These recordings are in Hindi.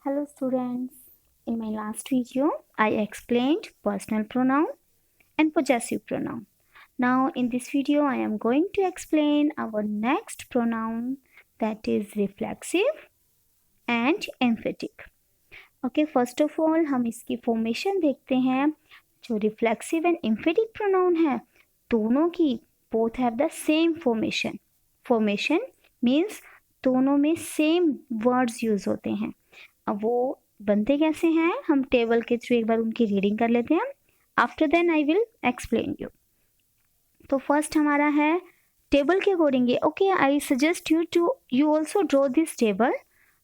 Hello students. In my last video, I explained personal pronoun and possessive pronoun. Now in this video, I am going to explain our next pronoun that is reflexive and emphatic. Okay, first of all हम इसकी formation देखते हैं. जो reflexive and emphatic pronoun है, दोनों की both have the same formation. Formation means दोनों में same words use होते हैं. अब वो बनते कैसे हैं हम टेबल के थ्रू एक बार उनकी रीडिंग कर लेते हैं. After then I will explain you. तो फर्स्ट हमारा है टेबल के according. Okay, I suggest you also draw this table.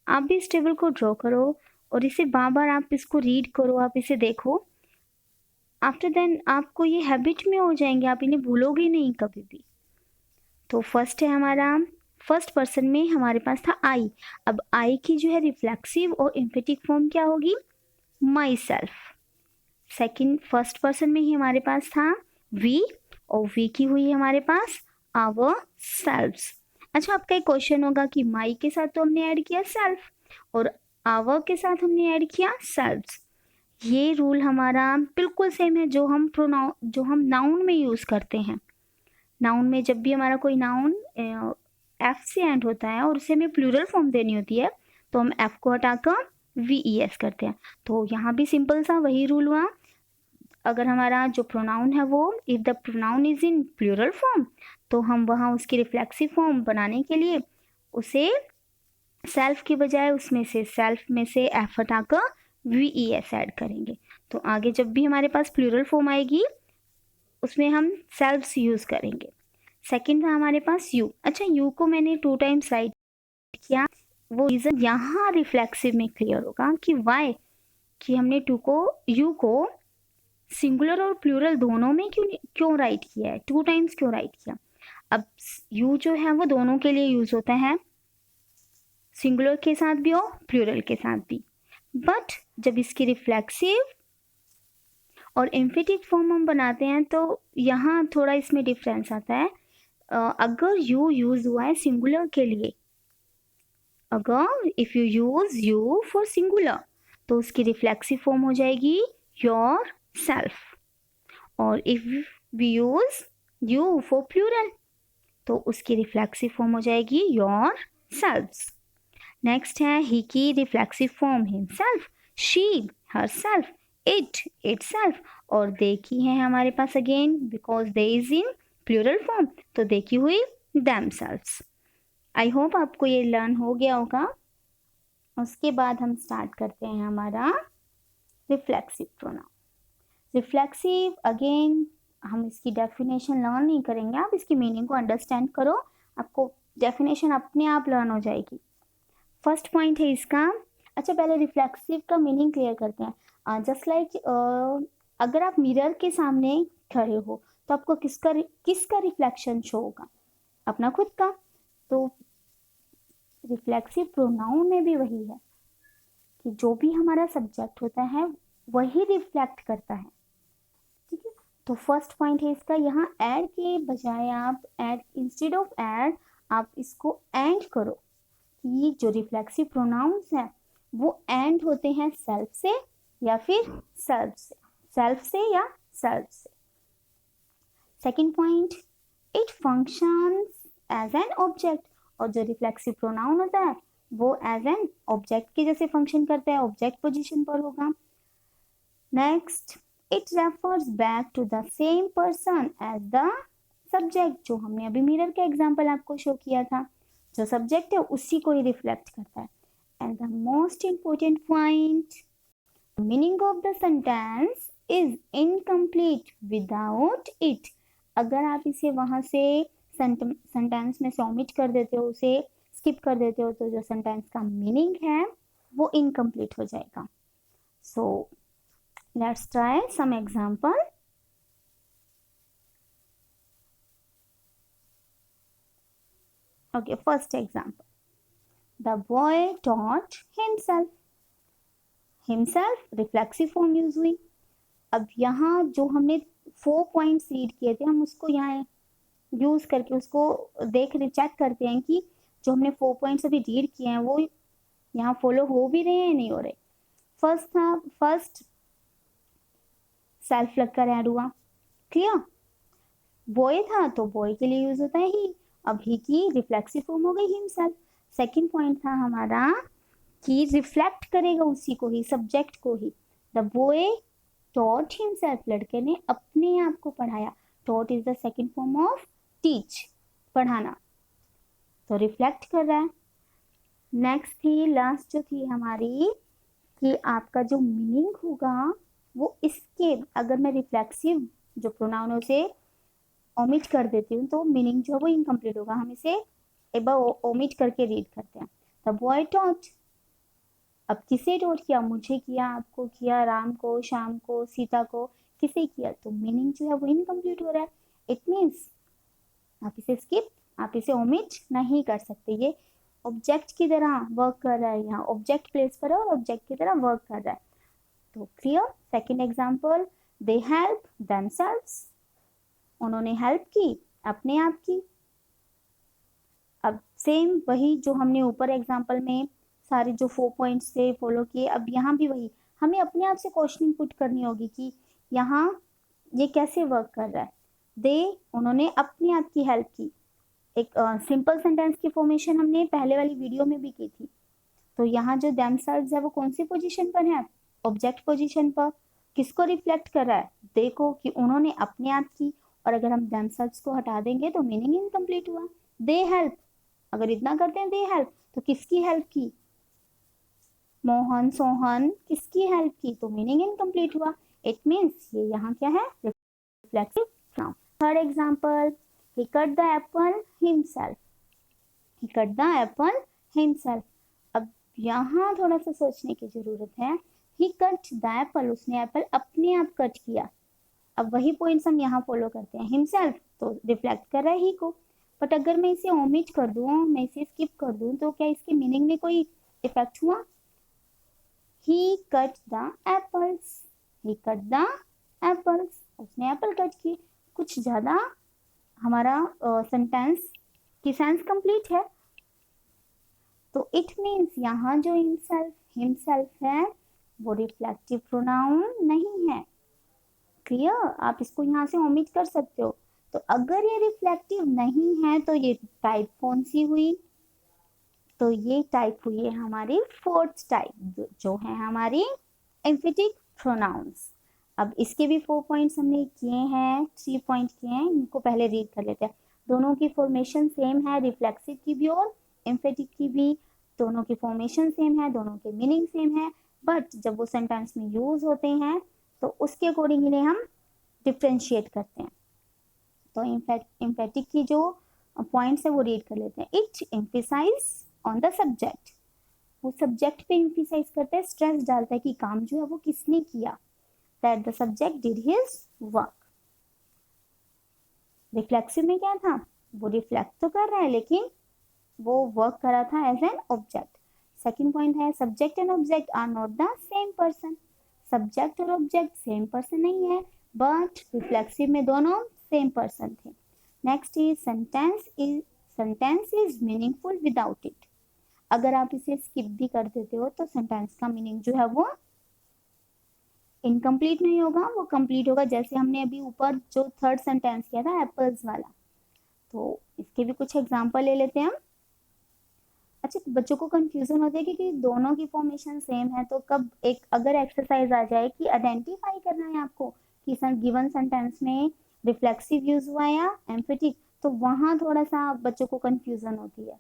आप भी इस टेबल को ड्रॉ करो और इसे बार बार आप इसको रीड करो, आप इसे देखो. आफ्टर देन आपको ये हैबिट में हो जाएंगे, आप इन्हें भूलोगे नहीं कभी भी. तो फर्स्ट है हमारा, फर्स्ट पर्सन में हमारे पास था आई. अब आई की जो है रिफ्लेक्सिव और एम्फेटिक फॉर्म क्या होगी? My self. Second first person में ही हमारे पास था वी और वी की हुई हमारे पास आवर सेल्व्स. अच्छा, आपका एक क्वेश्चन होगा कि माई के साथ तो हमने ऐड किया सेल्फ और आवर के साथ हमने ऐड किया सेल्व्स. ये रूल हमारा बिल्कुल सेम है जो हम नाउन में यूज़ करते हैं. नाउन में जब भी हमारा कोई नाउन एफ से एंड होता है और उसे हमें प्लूरल फॉर्म देनी होती है तो हम एफ को हटाकर VES करते हैं. तो यहाँ भी सिंपल सा वही रूल हुआ. अगर हमारा जो प्रोनाउन है वो if the pronoun is in plural form तो हम वहाँ उसकी रिफ्लेक्सिव फॉर्म बनाने के लिए उसे सेल्फ की बजाय उसमें से सेल्फ में से एफ हटाकर VES ऐड करेंगे. तो आगे जब भी हमारे पास प्लूरल फॉर्म आएगी उसमें हम सेल्फ्स यूज़ करेंगे. सेकंड था हमारे पास यू. अच्छा, यू को मैंने 2 टाइम्स राइट किया. वो रीज़न यहाँ रिफ्लेक्सिव में क्लियर होगा कि वाई, कि हमने यू को सिंगुलर और प्लूरल दोनों में क्यों राइट किया है, 2 टाइम्स क्यों राइट किया. अब यू जो है वो दोनों के लिए यूज़ होता है, सिंगुलर के साथ भी और प्लूरल के साथ भी. बट जब इसकी रिफ्लेक्सिव और एम्फेटिक फॉर्म हम बनाते हैं तो यहाँ थोड़ा इसमें डिफरेंस आता है. अगर यू यूज हुआ है सिंगुलर के लिए, अगर if you use you for singular तो उसकी रिफ्लेक्सिव फॉर्म हो जाएगी योर सेल्फ. और if we use you for plural तो उसकी रिफ्लेक्सिव फॉर्म हो जाएगी योर सेल्व्स. नेक्स्ट है ही की reflexive form himself, she herself, itself और दे की है हमारे पास again because they is in plural form तो दे की हुई themselves. आई होप आपको ये लर्न हो गया होगा. उसके बाद हम स्टार्ट करते हैं हमारा रिफ्लेक्सिव प्रोनाउन. रिफ्लेक्सिव अगेन हम इसकी डेफिनेशन लर्न नहीं करेंगे, आप इसकी मीनिंग को अंडरस्टैंड करो, आपको डेफिनेशन अपने आप लर्न हो जाएगी. फर्स्ट पॉइंट है इसका. अच्छा, पहले रिफ्लेक्सिव का मीनिंग क्लियर करते हैं. जस्ट लाइक अगर आप मिरर के सामने खड़े हो तो आपको किसका रिफ्लेक्शन शो होगा? अपना खुद का. तो रिफ्लेक्सिव प्रोनाउन में भी वही है कि जो भी हमारा सब्जेक्ट होता है वही रिफ्लेक्ट करता है. ठीक है, तो फर्स्ट पॉइंट है इसका. यहाँ ऐड के बजाय आप इंस्टेड ऑफ ऐड आप इसको एंड करो. ये जो रिफ्लेक्सिव प्रोनाउंस हैं वो एंड होते हैं सेल्फ से या फिर सेल्फ से या सेल्फ से. Second point, it functions as an object. और जो रिफ्लेक्सिव प्रोनाउन होता है वो एज एन ऑब्जेक्ट के जैसे फंक्शन करता है, ऑब्जेक्ट पोजीशन पर होगा. Next, it refers back to the same person as the subject. जो हमने अभी मिरर का एग्जाम्पल आपको शो किया था, जो सब्जेक्ट है उसी को ही रिफ्लेक्ट करता है. And the most important point, meaning of the sentence is incomplete without it. अगर आप इसे वहां से सेंटेंस में से ओमिट कर देते हो, उसे स्किप कर देते हो तो जो सेंटेंस का मीनिंग है वो इनकम्प्लीट हो जाएगा. So let's try some example. Okay, first example. The boy taught himself. Himself reflexive form use हुई. अब यहाँ जो हमने 4 पॉइंट्स रीड किए थे हम उसको यहाँ यूज करके उसको चेक करते हैं कि जो हमने 4 पॉइंट्स अभी रीड किए हैं वो यहाँ फॉलो हो भी रहे हैं नहीं हो रहे। फर्स्ट सेल्फ लगकर ऐड हुआ, क्लियर। बॉय था तो बॉय के लिए यूज होता है ही, अब ही की रिफ्लेक्सिव फॉर्म हो गई हिमसेल्फ। सेकंड पॉइंट था हमारा कि रिफ्लेक्ट करेगा उसी को ही, सब्जेक्ट को ही। द बॉय टॉट हिमसेल्फ, लड़के ने अपने आप को पढ़ाया। Taught is the second form of teach, पढ़ाना, तो रिफ्लेक्ट कर रहा है। नेक्स्ट थी, लास्ट जो थी हमारी, कि आपका जो मीनिंग होगा वो इसके, अगर मैं रिफ्लेक्सिव जो प्रोनाउन है उसे ओमिट कर देती हूँ तो मीनिंग जो है वो इनकम्प्लीट होगा। हम इसे एक बार ओमिट करके रीड करते हैं। द बॉय टॉट, अब किसे टॉट किया, मुझे किया, आपको किया, राम को, श्याम को, सीता को, किसे किया, तो मीनिंग जो है वो इनकम्प्लीट हो रहा है। इट मीन्स आप इसे स्किप, आप इसे ओमिट नहीं कर सकते। ये ऑब्जेक्ट की तरह वर्क कर रहा है, यहाँ ऑब्जेक्ट प्लेस पर है और ऑब्जेक्ट की तरह वर्क कर रहा है। तो clear. Second example, they help themselves, उन्होंने हेल्प की अपने आप की। अब सेम वही जो हमने ऊपर एग्जाम्पल में सारे जो 4 पॉइंट्स थे फॉलो किए, अब यहाँ भी वही हमें अपने आप से क्वेश्चनिंग पुट करनी होगी कि यहाँ ये कैसे वर्क कर रहा है। दे, उन्होंने अपने आप की हेल्प की। एक सिंपल सेंटेंस की फॉर्मेशन हमने पहले वाली वीडियो में भी की थी। तो यहाँ जो देमसेल्व्स है वो कौन सी पोजीशन पर है, ऑब्जेक्ट पोजीशन पर। किसको रिफ्लेक्ट कर रहा है, देखो कि उन्होंने अपने आप की। और अगर हम देमसेल्व्स को हटा देंगे तो मीनिंग इनकम्प्लीट हुआ। दे हेल्प, अगर इतना करते हैं दे हेल्प, तो किसकी हेल्प की, मोहन सोहन, किसकी हेल्प की, तो मीनिंग इनकम्प्लीट हुआ। इट मीन्स ये यहाँ क्या है, reflexive noun. Third example, he cut the apple himself, he cut the apple himself। अब यहाँ थोड़ा सा सोचने की जरूरत है। he cut the apple, उसने एप्पल अपने आप कट किया। अब वही पॉइंट्स हम यहाँ फॉलो करते हैं। himself तो रिफ्लेक्ट कर रहा है ही को, बट अगर मैं इसे ओमिट कर दूं, मैं इसे स्किप कर दूं, तो क्या इसके मीनिंग में कोई इफेक्ट हुआ। he cut the apples, he cut the apples, उसने एप्पल कट की। कुछ ज्यादा हमारा सेंटेंस की सेंस कंप्लीट है। तो इट मीन्स यहाँ जो हिमसेल्फ है वो रिफ्लेक्टिव प्रोनाउन नहीं है। क्लियर, आप इसको यहाँ से ओमिट कर सकते हो। तो अगर ये रिफ्लेक्टिव नहीं है तो ये टाइप कौन सी हुई, तो ये टाइप हुई है हमारी फोर्थ टाइप, जो है हमारी एम्फेटिक प्रोनाउंस। अब इसके भी 4 पॉइंट्स हमने किए हैं, 3 पॉइंट किए हैं, इनको पहले रीड कर लेते हैं। दोनों की फॉर्मेशन सेम है, रिफ्लेक्सिव की भी और एम्फेटिक की भी। दोनों की फॉर्मेशन सेम है, दोनों के मीनिंग सेम है, बट जब वो सेंटेंस में यूज होते हैं तो उसके अकॉर्डिंग इन्हें हम डिफ्रेंशिएट करते हैं। तो एम्फेटिक की जो पॉइंट्स है वो रीड कर लेते हैं। It emphasise on the subject, वो सब्जेक्ट पे एम्फेसाइज करता है, स्ट्रेस डालता है कि काम जो है वो किसने किया, that the subject did his work। Reflexive में क्या था, वो रिफ्लेक्ट तो कर रहा है लेकिन वो वर्क कर रहा था as an object. Second point है, subject and object are not the same person, subject और ऑब्जेक्ट सेम पर्सन नहीं है, बट रिफ्लेक्सिव में दोनों सेम पर्सन थे। Next is sentence is meaningful without it, अगर आप इसे स्किप भी कर देते हो तो सेंटेंस का मीनिंग जो है वो इनकम्प्लीट नहीं होगा, वो कंप्लीट होगा। जैसे हमने अभी ऊपर जो थर्ड सेंटेंस किया था एप्पल्स वाला, तो इसके भी कुछ एग्जांपल ले लेते हैं हम। अच्छा, बच्चों को कंफ्यूजन होती है क्योंकि दोनों की फॉर्मेशन सेम है, तो कब एक अगर एक्सरसाइज आ जाए कि आइडेंटिफाई करना है आपको कि गिवन सेंटेंस में रिफ्लेक्सिव यूज हुआ या एम्फेटिक, तो वहां थोड़ा सा बच्चों को कंफ्यूजन होती है।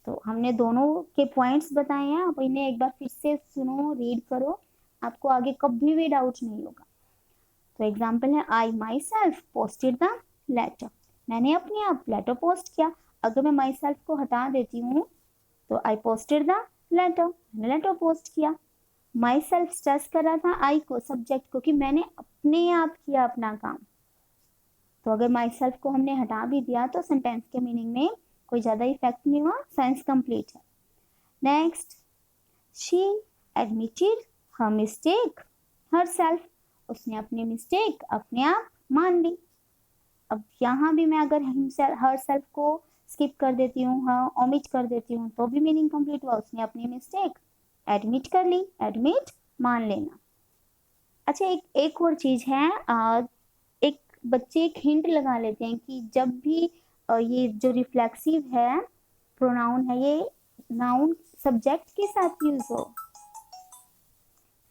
तो हमने दोनों के पॉइंट्स बताए हैं, आप इन्हें एक बार फिर से सुनो, रीड करो, आपको आगे कभी भी डाउट नहीं होगा। तो एग्जाम्पल है, I myself posted the letter, मैंने अपने आप लेटर पोस्ट किया। अगर मैं माई सेल्फ को हटा देती हूँ तो आई पोस्टेड द लेटर, मैंने लेटर पोस्ट किया। माई सेल्फ स्ट्रेस कर रहा था आई को, सब्जेक्ट को, कि मैंने अपने आप किया अपना काम। तो अगर माई सेल्फ को हमने हटा भी दिया तो सेंटेंस के मीनिंग में कोई ज्यादा इफेक्ट नहीं हुआ, सेंस कंप्लीट है। Next, she admitted her mistake herself, उसने अपनी मिस्टेक अपने आप मान ली। अब यहाँ भी मैं अगर हर सेल्फ को स्किप कर देती हूँ, हाँ ओमिट कर देती हूँ, तो भी मीनिंग कंप्लीट हुआ, उसने अपनी मिस्टेक एडमिट कर ली, एडमिट मान लेना। अच्छा, एक और चीज है, एक बच्चे एक हिंट लगा लेते हैं कि जब भी ये जो रिफ्लेक्सिव है प्रोनाउन है, ये नाउन सब्जेक्ट के साथ यूज हो,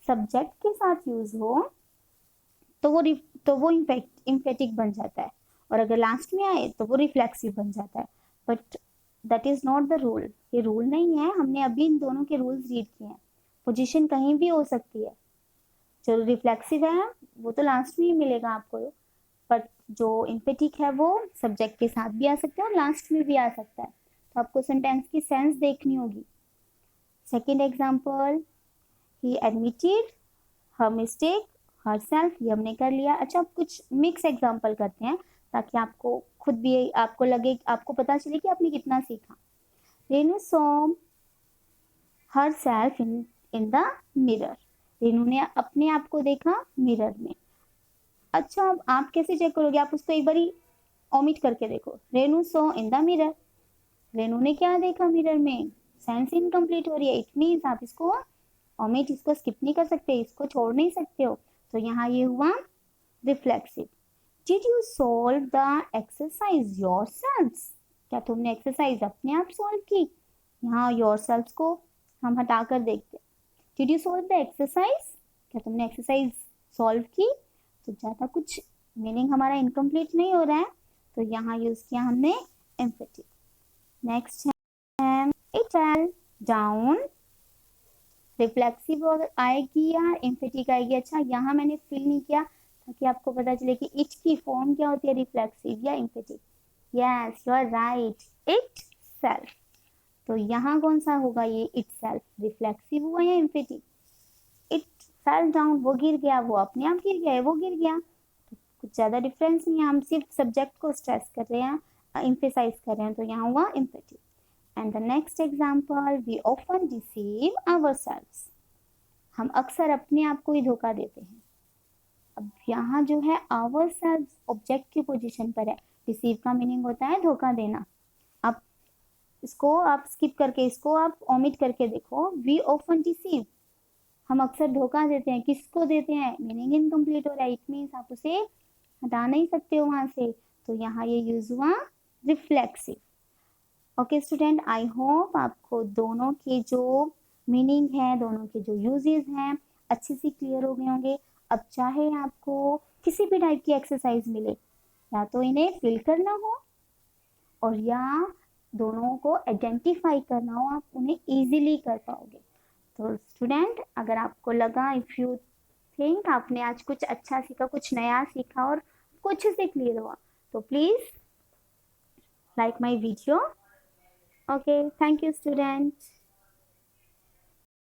सब्जेक्ट के साथ यूज हो तो वो इम्फेटिक बन जाता है, और अगर लास्ट में आए तो वो रिफ्लेक्सिव बन जाता है। But that is not the rule, ये रूल नहीं है। हमने अभी इन दोनों के रूल्स रीड किए हैं। पोजीशन कहीं भी हो सकती है, जो रिफ्लेक्सिव है वो तो लास्ट में ही मिलेगा आपको, बट जो इम्फेटिक है वो सब्जेक्ट के साथ भी आ सकता है और लास्ट में भी आ सकता है। तो आपको सेंटेंस की सेंस देखनी होगी। सेकेंड एग्जाम्पल, ही एडमिटेड हर मिस्टेक हर सेल्फ, ये हमने कर लिया। अच्छा, कुछ मिक्स एग्जाम्पल करते हैं ताकि आपको खुद भी आपको लगे, आपको पता चले कि आपने कितना सीखा। Renu saw her self in the mirror, Renu ने अपने आप को देखा मिरर में। अच्छा, आप कैसे चेक करोगे? आप उसको एक बारी ओमिट करके देखो, Renu saw in the mirror, Renu ने क्या देखा मिरर में, सेंस इनकम्प्लीट हो रही है, इट मीन्स आप इसको ओमिट, इसको स्किप नहीं कर सकते, इसको छोड़ नहीं सकते हो। तो यहाँ ये हुआ reflexive. Did you solve the exercise yourselves, क्या तुमने एक्सरसाइज अपने आप सॉल्व की? यहाँ योरसेल्व्स को हम हटाकर देखते हैं। Did you solve the exercise, क्या तुमने एक्सरसाइज सॉल्व की? तो ज़्यादा कुछ मीनिंग हमारा इनकम्प्लीट नहीं हो रहा है, तो यहाँ यूज किया हमने एम्फेटिक। नेक्स्ट है इट फेल डाउन, रिफ्लेक्सिव आएगी या एम्फेटिक आएगी? अच्छा, यहाँ मैंने फिल नहीं किया ताकि आपको पता चले कि इट की फॉर्म क्या होती है, रिफ्लेक्सिव या emphatic. Yes, you are right, itself. तो यहाँ कौन सा होगा? ये इट सेल्फ रिफ्लेक्सिव हुआ या एम्फेटिक? इट फेल डाउन, वो गिर गया, वो अपने आप गिर गया है, वो गिर गया, तो कुछ ज्यादा डिफरेंस नहीं है, हम सिर्फ सब्जेक्ट को स्ट्रेस कर रहे हैं, एम्फेसाइज कर रहे हैं, तो यहाँ हुआ emphatic. And the next example, we often deceive ourselves, हम अक्सर अपने आप को ही धोखा देते हैं। अब यहाँ जो है आवरसेल्व्स ऑब्जेक्ट की पोजीशन पर है, डिसीव का मीनिंग होता है धोखा देना। अब इसको आप स्किप करके, इसको आप ओमिट करके देखो, वी ऑफन डिसीव, हम अक्सर धोखा देते हैं, किसको देते हैं? मीनिंग इनकम्प्लीट हो रहा है, इट मीन्स आप उसे हटा नहीं सकते हो वहां से, तो यहाँ ये यूज हुआ reflexive. Okay student, I hope आपको दोनों के जो मीनिंग है, दोनों के जो यूजेस हैं अच्छे से क्लियर हो गए होंगे। अब चाहे आपको किसी भी टाइप की एक्सरसाइज मिले, या तो इन्हें फिल करना हो और या दोनों को आइडेंटिफाई करना हो, आप उन्हें इजीली कर पाओगे। तो स्टूडेंट, अगर आपको लगा, इफ यू थिंक आपने आज कुछ अच्छा सीखा, कुछ नया सीखा और कुछ से क्लियर हुआ, तो please like my video. Okay, thank you student.